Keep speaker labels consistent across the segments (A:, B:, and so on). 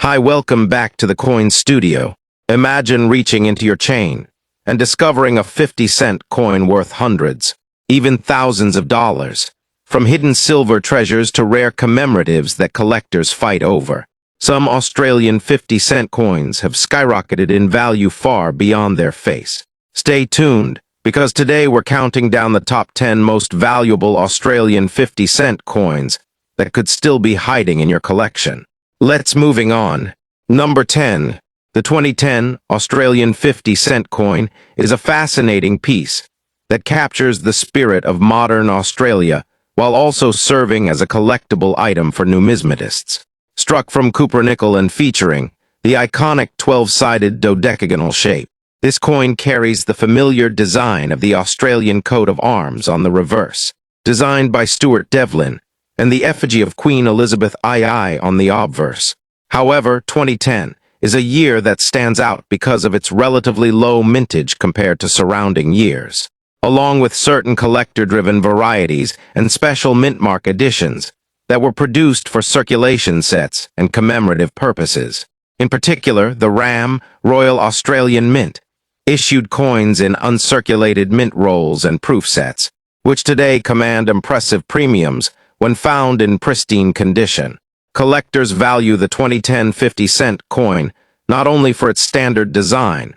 A: Hi, welcome back to the Coin Studio. Imagine reaching into your chain and discovering a 50-cent coin worth hundreds, even thousands of dollars, from hidden silver treasures to rare commemoratives that collectors fight over. Some Australian 50-cent coins have skyrocketed in value far beyond their face. Stay tuned, because today we're counting down the top 10 most valuable Australian 50-cent coins that could still be hiding in your collection. Let's moving on. Number 10. The 2010 Australian 50-cent coin is a fascinating piece that captures the spirit of modern Australia while also serving as a collectible item for numismatists. Struck from cupronickel and featuring the iconic 12-sided dodecagonal shape, this coin carries the familiar design of the Australian coat of arms on the reverse, designed by Stuart Devlin, and the effigy of Queen Elizabeth II on the obverse. However, 2010 is a year that stands out because of its relatively low mintage compared to surrounding years. Along with certain collector-driven varieties and special mint-mark editions that were produced for circulation sets and commemorative purposes. In particular, the RAM, Royal Australian Mint, issued coins in uncirculated mint rolls and proof sets, which today command impressive premiums when found in pristine condition. Collectors value the 2010 50-cent coin not only for its standard design,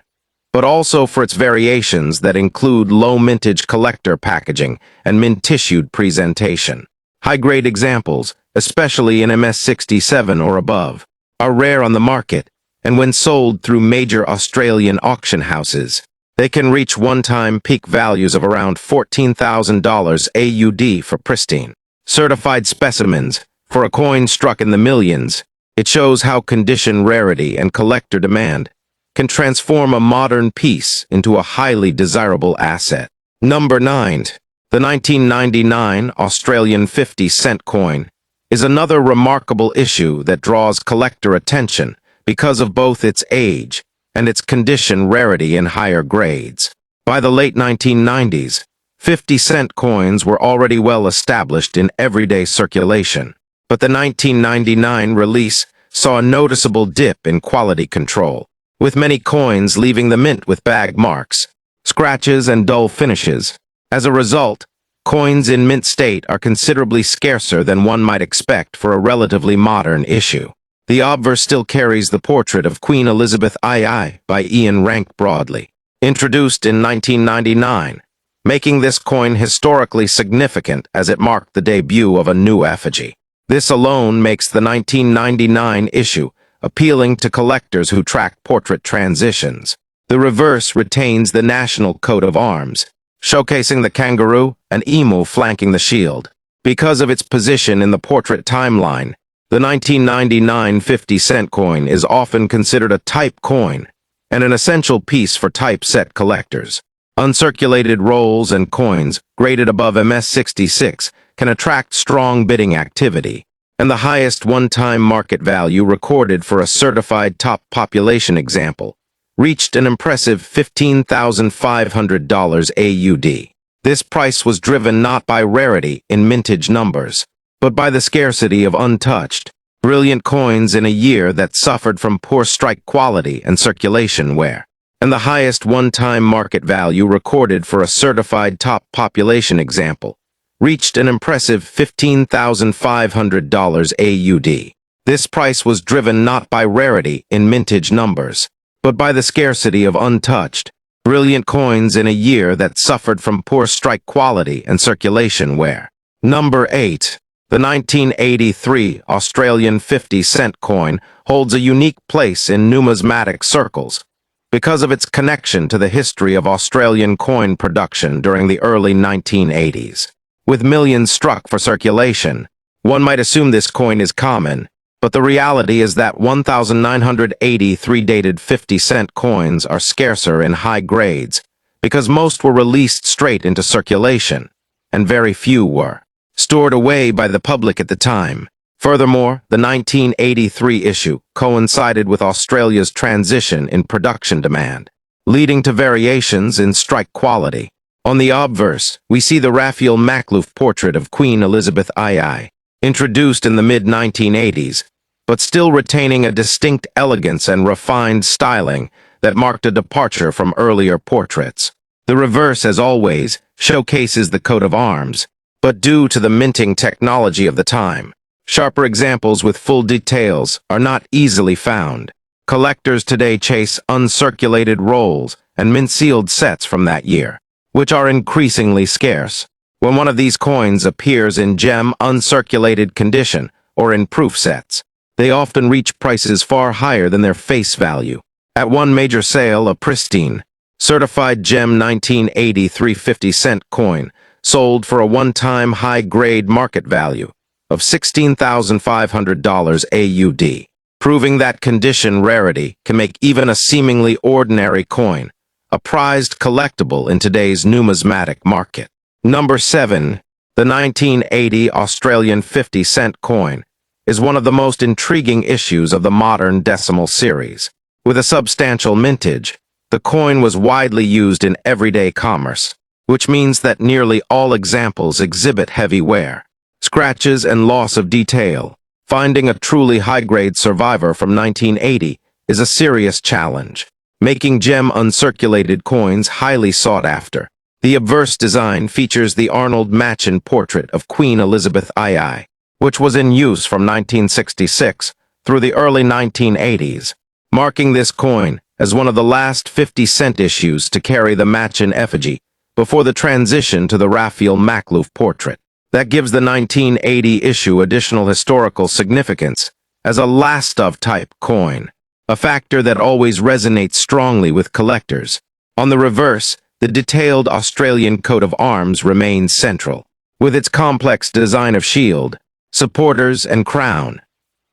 A: but also for its variations that include low-mintage collector packaging and mint-tissued presentation. High-grade examples, especially in MS67 or above, are rare on the market, and when sold through major Australian auction houses, they can reach one-time peak values of around $14,000 AUD for pristine, certified specimens. For a coin struck in the millions, it shows how condition rarity and collector demand can transform a modern piece into a highly desirable asset. Number 9. The 1999 Australian 50-cent coin is another remarkable issue that draws collector attention because of both its age and its condition rarity in higher grades. By the late 1990s, 50-cent coins were already well established in everyday circulation, but the 1999 release saw a noticeable dip in quality control, with many coins leaving the mint with bag marks, scratches, and dull finishes. As a result, coins in mint state are considerably scarcer than one might expect for a relatively modern issue. The obverse still carries the portrait of Queen Elizabeth II by Ian Rank Broadley, introduced in 1999, making this coin historically significant as it marked the debut of a new effigy. This alone makes the 1999 issue appealing to collectors who track portrait transitions. The reverse retains the national coat of arms, showcasing the kangaroo and emu flanking the shield. Because of its position in the portrait timeline, the 1999 50-cent coin is often considered a type coin and an essential piece for typeset collectors. Uncirculated rolls and coins graded above MS66 can attract strong bidding activity, and the highest one-time market value recorded for a certified top population example reached an impressive $15,500 AUD. This price was driven not by rarity in mintage numbers, but by the scarcity of untouched, brilliant coins in a year that suffered from poor strike quality and circulation wear. And the highest one-time market value recorded for a certified top population example reached an impressive $15,500 AUD. This price was driven not by rarity in mintage numbers, but by the scarcity of untouched, brilliant coins in a year that suffered from poor strike quality and circulation wear. Number 8. The 1983 Australian 50-cent coin holds a unique place in numismatic circles because of its connection to the history of Australian coin production during the early 1980s. With millions struck for circulation, one might assume this coin is common, but the reality is that 1,983 dated 50-cent coins are scarcer in high grades because most were released straight into circulation, and very few were stored away by the public at the time. Furthermore, the 1983 issue coincided with Australia's transition in production demand, leading to variations in strike quality. On the obverse, we see the Raphael Makhlouf portrait of Queen Elizabeth II, introduced in the mid-1980s, but still retaining a distinct elegance and refined styling that marked a departure from earlier portraits. The reverse, as always, showcases the coat of arms, but due to the minting technology of the time, sharper examples with full details are not easily found. Collectors today chase uncirculated rolls and mint-sealed sets from that year, which are increasingly scarce. When one of these coins appears in gem uncirculated condition or in proof sets, they often reach prices far higher than their face value. At one major sale, a pristine, certified gem 1980 350-cent coin sold for a one-time high-grade market value of $16,500 AUD, proving that condition rarity can make even a seemingly ordinary coin a prized collectible in today's numismatic market. Number 7. The 1980 Australian 50-cent coin is one of the most intriguing issues of the modern decimal series. With a substantial mintage, the coin was widely used in everyday commerce, which means that nearly all examples exhibit heavy wear, scratches, and loss of detail. Finding a truly high-grade survivor from 1980 is a serious challenge, making gem uncirculated coins highly sought after. The obverse design features the Arnold Machin portrait of Queen Elizabeth II, which was in use from 1966 through the early 1980s, marking this coin as one of the last 50-cent issues to carry the Machin effigy before the transition to the Raphael Makhlouf portrait. That gives the 1980 issue additional historical significance as a last-of-type coin, a factor that always resonates strongly with collectors. On the reverse, the detailed Australian coat of arms remains central, with its complex design of shield, supporters, and crown.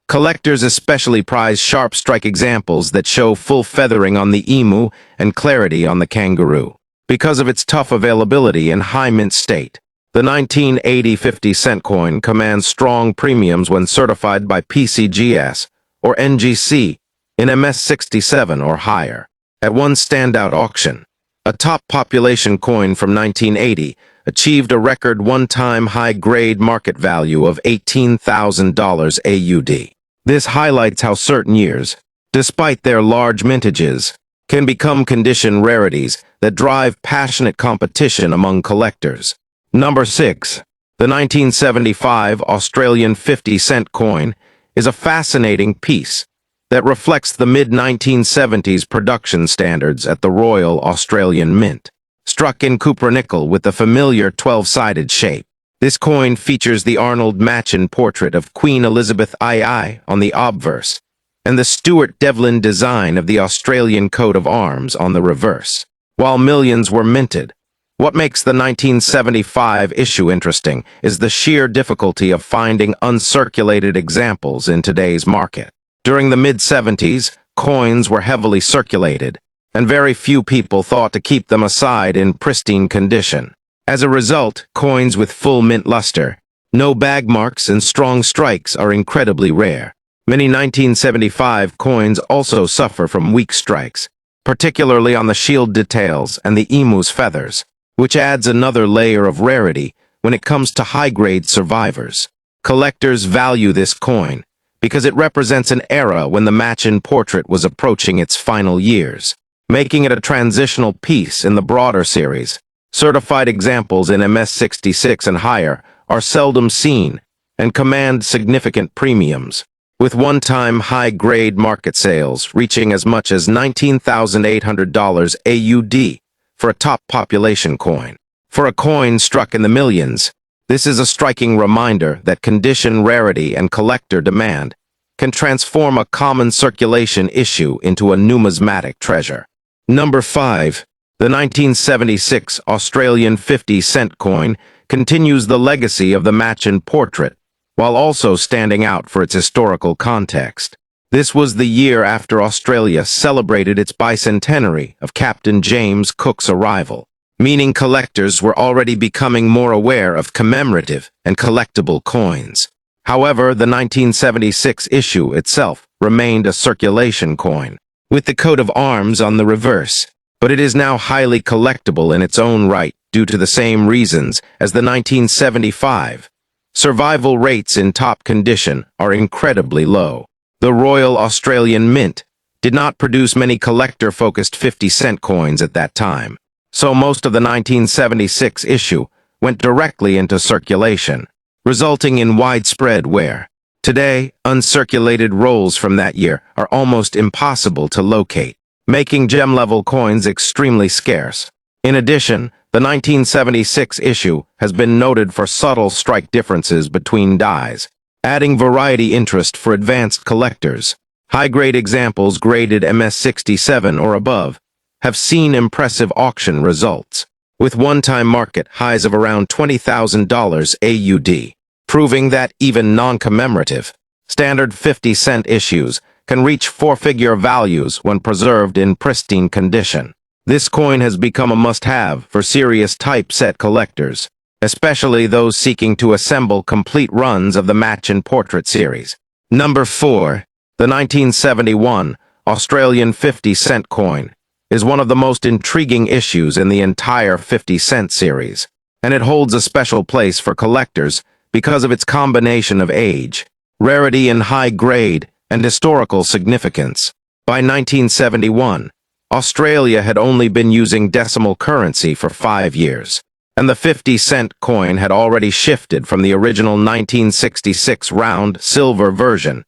A: Collectors especially prize sharp strike examples that show full feathering on the emu and clarity on the kangaroo. Because of its tough availability and high mint state, the 1980 50-cent coin commands strong premiums when certified by PCGS or NGC in MS67 or higher. At one standout auction, a top population coin from 1980 achieved a record one-time high-grade market value of $18,000 AUD. This highlights how certain years, despite their large mintages, can become condition rarities that drive passionate competition among collectors. Number 6. The 1975 Australian 50-cent coin is a fascinating piece that reflects the mid-1970s production standards at the Royal Australian Mint. Struck in cupronickel with the familiar 12-sided shape, this coin features the Arnold Machin portrait of Queen Elizabeth II on the obverse and the Stuart Devlin design of the Australian coat of arms on the reverse. While millions were minted, what makes the 1975 issue interesting is the sheer difficulty of finding uncirculated examples in today's market. During the mid-70s, coins were heavily circulated, and very few people thought to keep them aside in pristine condition. As a result, coins with full mint luster, no bag marks, and strong strikes are incredibly rare. Many 1975 coins also suffer from weak strikes, particularly on the shield details and the emu's feathers, which adds another layer of rarity when it comes to high-grade survivors. Collectors value this coin because it represents an era when the Machin portrait was approaching its final years, making it a transitional piece in the broader series. Certified examples in MS66 and higher are seldom seen and command significant premiums, with one-time high-grade market sales reaching as much as $19,800 AUD for a top population coin. For a coin struck in the millions, this is a striking reminder that condition rarity and collector demand can transform a common circulation issue into a numismatic treasure. Number 5. The 1976 Australian 50-cent coin continues the legacy of the Machin portrait, while also standing out for its historical context. This was the year after Australia celebrated its bicentenary of Captain James Cook's arrival, meaning collectors were already becoming more aware of commemorative and collectible coins. However, the 1976 issue itself remained a circulation coin, with the coat of arms on the reverse, but it is now highly collectible in its own right due to the same reasons as the 1975. Survival rates in top condition are incredibly low. The Royal Australian Mint did not produce many collector-focused 50-cent coins at that time, so most of the 1976 issue went directly into circulation, resulting in widespread wear. Today, uncirculated rolls from that year are almost impossible to locate, making gem-level coins extremely scarce. In addition, the 1976 issue has been noted for subtle strike differences between dies, adding variety interest for advanced collectors. High-grade examples graded MS67 or above have seen impressive auction results, with one-time market highs of around $20,000 AUD, proving that even non-commemorative, standard 50-cent issues can reach four-figure values when preserved in pristine condition. This coin has become a must-have for serious typeset collectors, especially those seeking to assemble complete runs of the Match and Portrait series. Number 4. The 1971 Australian 50-cent coin is one of the most intriguing issues in the entire 50-cent series, and it holds a special place for collectors because of its combination of age, rarity in high grade, and historical significance. By 1971, Australia had only been using decimal currency for 5 years, and the 50-cent coin had already shifted from the original 1966 round silver version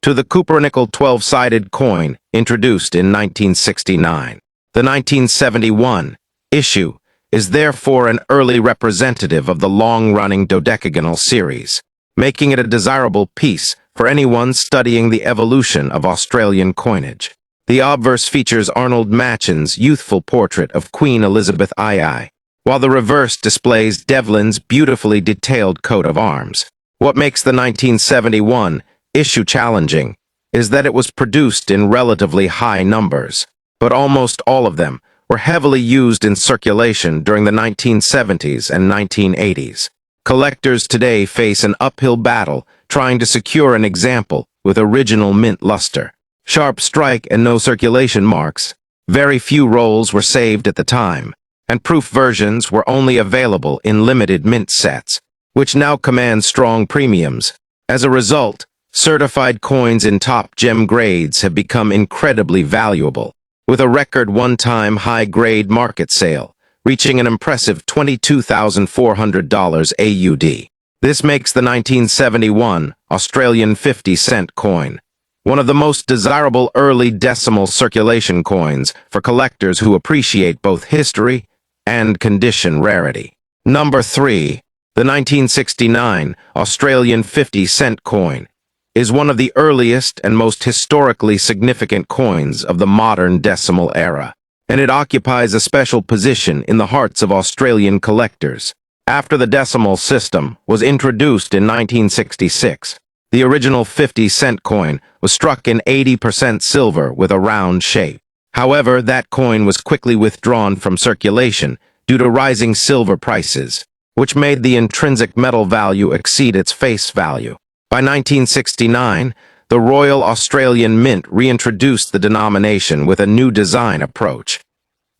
A: to the copper-nickel 12-sided coin introduced in 1969. The 1971 issue is therefore an early representative of the long-running dodecagonal series, making it a desirable piece for anyone studying the evolution of Australian coinage. The obverse features Arnold Machin's youthful portrait of Queen Elizabeth II, while the reverse displays Devlin's beautifully detailed coat of arms. What makes the 1971 issue challenging is that it was produced in relatively high numbers, but almost all of them were heavily used in circulation during the 1970s and 1980s. Collectors today face an uphill battle trying to secure an example with original mint luster, sharp strike, and no circulation marks. Very few rolls were saved at the time, and proof versions were only available in limited mint sets, which now command strong premiums. As a result, certified coins in top gem grades have become incredibly valuable, with a record one-time high-grade market sale reaching an impressive $22,400 AUD. This makes the 1971 Australian 50-cent coin one of the most desirable early decimal circulation coins for collectors who appreciate both history and condition rarity. Number 3. The 1969 Australian 50-cent coin is one of the earliest and most historically significant coins of the modern decimal era, and it occupies a special position in the hearts of Australian collectors. After the decimal system was introduced in 1966, the original 50-cent coin was struck in 80% silver with a round shape. However, that coin was quickly withdrawn from circulation due to rising silver prices, which made the intrinsic metal value exceed its face value. By 1969, the Royal Australian Mint reintroduced the denomination with a new design approach,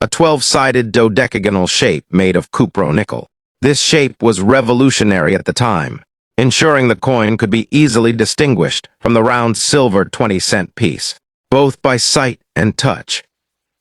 A: a 12-sided dodecagonal shape made of cupro-nickel. This shape was revolutionary at the time, ensuring the coin could be easily distinguished from the round silver 20-cent piece, both by sight and touch.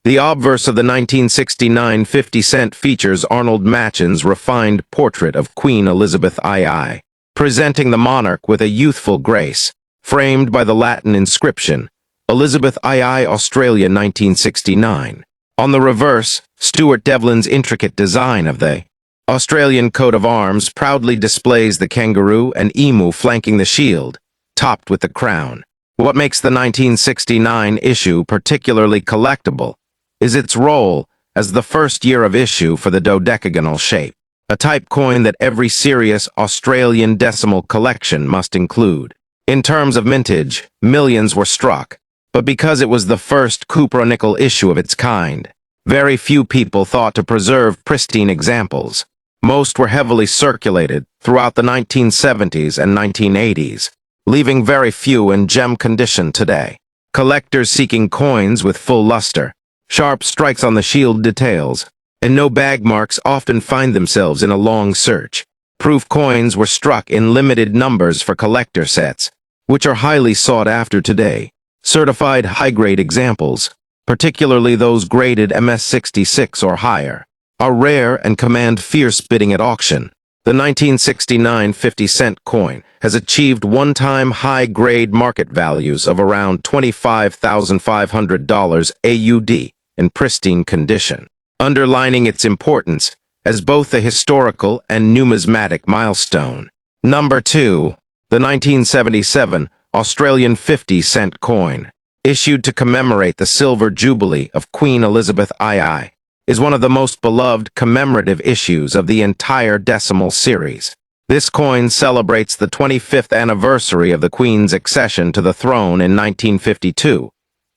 A: The obverse of the 1969 50-cent features Arnold Machin's refined portrait of Queen Elizabeth II, presenting the monarch with a youthful grace, framed by the Latin inscription, Elizabeth II Australia 1969. On the reverse, Stuart Devlin's intricate design of the Australian coat of arms proudly displays the kangaroo and emu flanking the shield, topped with the crown. What makes the 1969 issue particularly collectible is its role as the first year of issue for the dodecagonal shape, a type coin that every serious Australian decimal collection must include. In terms of mintage, millions were struck, but because it was the first cupro-nickel issue of its kind, very few people thought to preserve pristine examples. Most were heavily circulated throughout the 1970s and 1980s, leaving very few in gem condition today. Collectors seeking coins with full luster, sharp strikes on the shield details, and no bag marks often find themselves in a long search. Proof coins were struck in limited numbers for collector sets, which are highly sought after today. Certified high-grade examples, particularly those graded MS66 or higher, are rare and command fierce bidding at auction. The 1969 50-cent coin has achieved one-time high-grade market values of around $25,500 AUD in pristine condition, underlining its importance as both a historical and numismatic milestone. Number 2. The 1977 Australian 50-cent coin, issued to commemorate the Silver Jubilee of Queen Elizabeth II, is one of the most beloved commemorative issues of the entire decimal series. This coin celebrates the 25th anniversary of the Queen's accession to the throne in 1952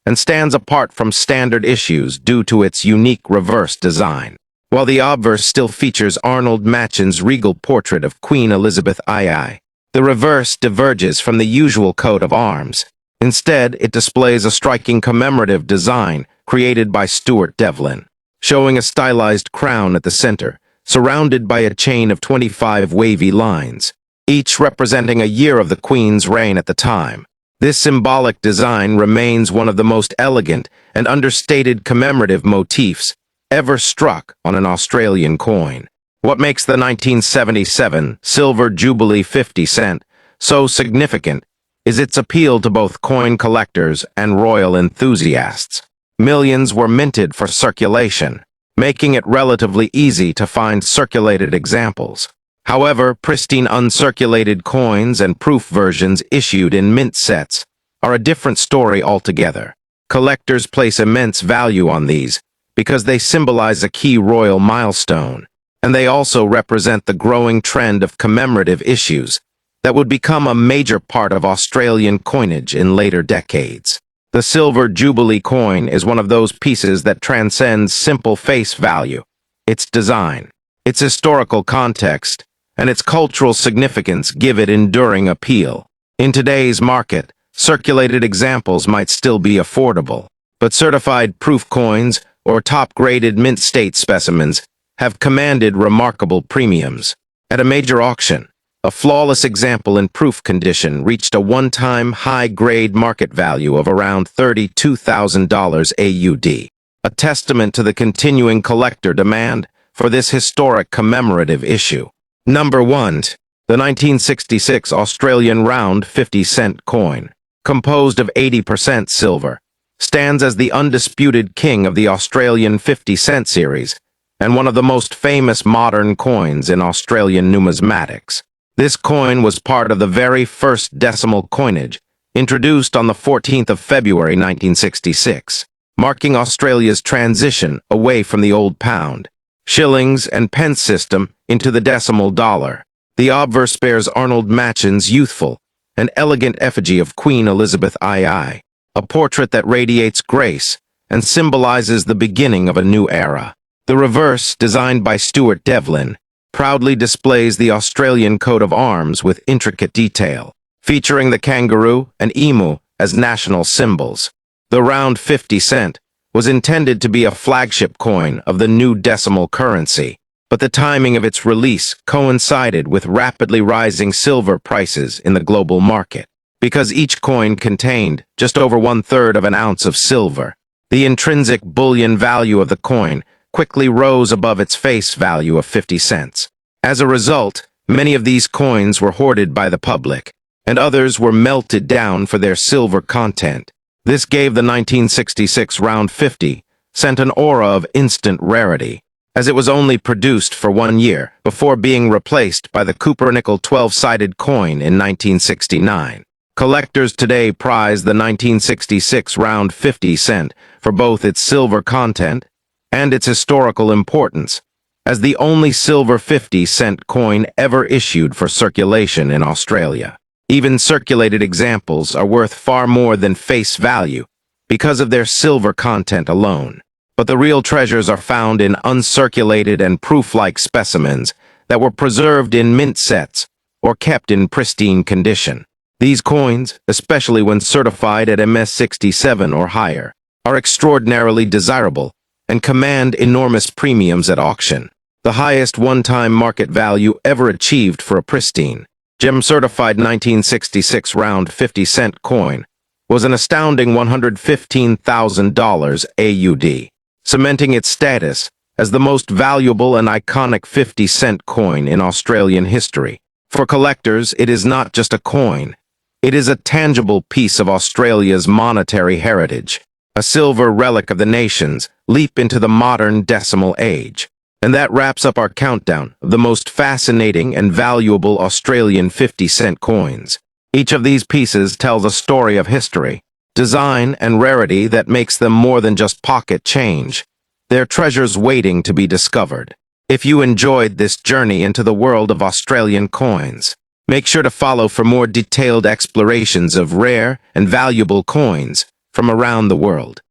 A: and stands apart from standard issues due to its unique reverse design. While the obverse still features Arnold Machin's regal portrait of Queen Elizabeth II, the reverse diverges from the usual coat of arms. Instead, it displays a striking commemorative design created by Stuart Devlin, showing a stylized crown at the center, surrounded by a chain of 25 wavy lines, each representing a year of the Queen's reign at the time. This symbolic design remains one of the most elegant and understated commemorative motifs ever struck on an Australian coin. What makes the 1977 Silver Jubilee 50 cent so significant is its appeal to both coin collectors and royal enthusiasts. Millions were minted for circulation, making it relatively easy to find circulated examples. However, pristine uncirculated coins and proof versions issued in mint sets are a different story altogether. Collectors place immense value on these because they symbolize a key royal milestone, and they also represent the growing trend of commemorative issues that would become a major part of Australian coinage in later decades. The Silver Jubilee coin is one of those pieces that transcends simple face value. Its design, its historical context, and its cultural significance give it enduring appeal. In today's market, circulated examples might still be affordable, but certified proof coins or top-graded mint state specimens have commanded remarkable premiums. At a major auction, a flawless example in proof condition reached a one-time high-grade market value of around $32,000 AUD, a testament to the continuing collector demand for this historic commemorative issue. Number 1. The 1966 Australian round 50-cent coin, composed of 80% silver, stands as the undisputed king of the Australian 50-cent series and one of the most famous modern coins in Australian numismatics. This coin was part of the very first decimal coinage, introduced on the 14th of February 1966, marking Australia's transition away from the old pound, shillings, and pence system into the decimal dollar. The obverse bears Arnold Machin's youthful and elegant effigy of Queen Elizabeth II, a portrait that radiates grace and symbolizes the beginning of a new era. The reverse, designed by Stuart Devlin, proudly displays the Australian coat of arms with intricate detail, featuring the kangaroo and emu as national symbols. The round 50 cent was intended to be a flagship coin of the new decimal currency, but the timing of its release coincided with rapidly rising silver prices in the global market. Because each coin contained just over 1/3 of an ounce of silver, the intrinsic bullion value of the coin quickly rose above its face value of 50 cents. As a result, many of these coins were hoarded by the public, and others were melted down for their silver content. This gave the 1966 round 50 cent an aura of instant rarity, as it was only produced for 1 year before being replaced by the Copper-nickel 12-sided coin in 1969. Collectors today prize the 1966 round 50 cent for both its silver content and its historical importance, as the only silver 50-cent coin ever issued for circulation in Australia. Even circulated examples are worth far more than face value because of their silver content alone. But the real treasures are found in uncirculated and proof-like specimens that were preserved in mint sets or kept in pristine condition. These coins, especially when certified at MS67 or higher, are extraordinarily desirable and command enormous premiums at auction, the highest one-time market value ever achieved for a pristine Gem-certified 1966 round 50-cent coin was an astounding $115,000 AUD, cementing its status as the most valuable and iconic 50-cent coin in Australian history. For collectors, it is not just a coin. It is a tangible piece of Australia's monetary heritage, a silver relic of the nation's leap into the modern decimal age. And that wraps up our countdown of the most fascinating and valuable Australian 50-cent coins. Each of these pieces tells a story of history, design, and rarity that makes them more than just pocket change. They're treasures waiting to be discovered. If you enjoyed this journey into the world of Australian coins, make sure to follow for more detailed explorations of rare and valuable coins from around the world.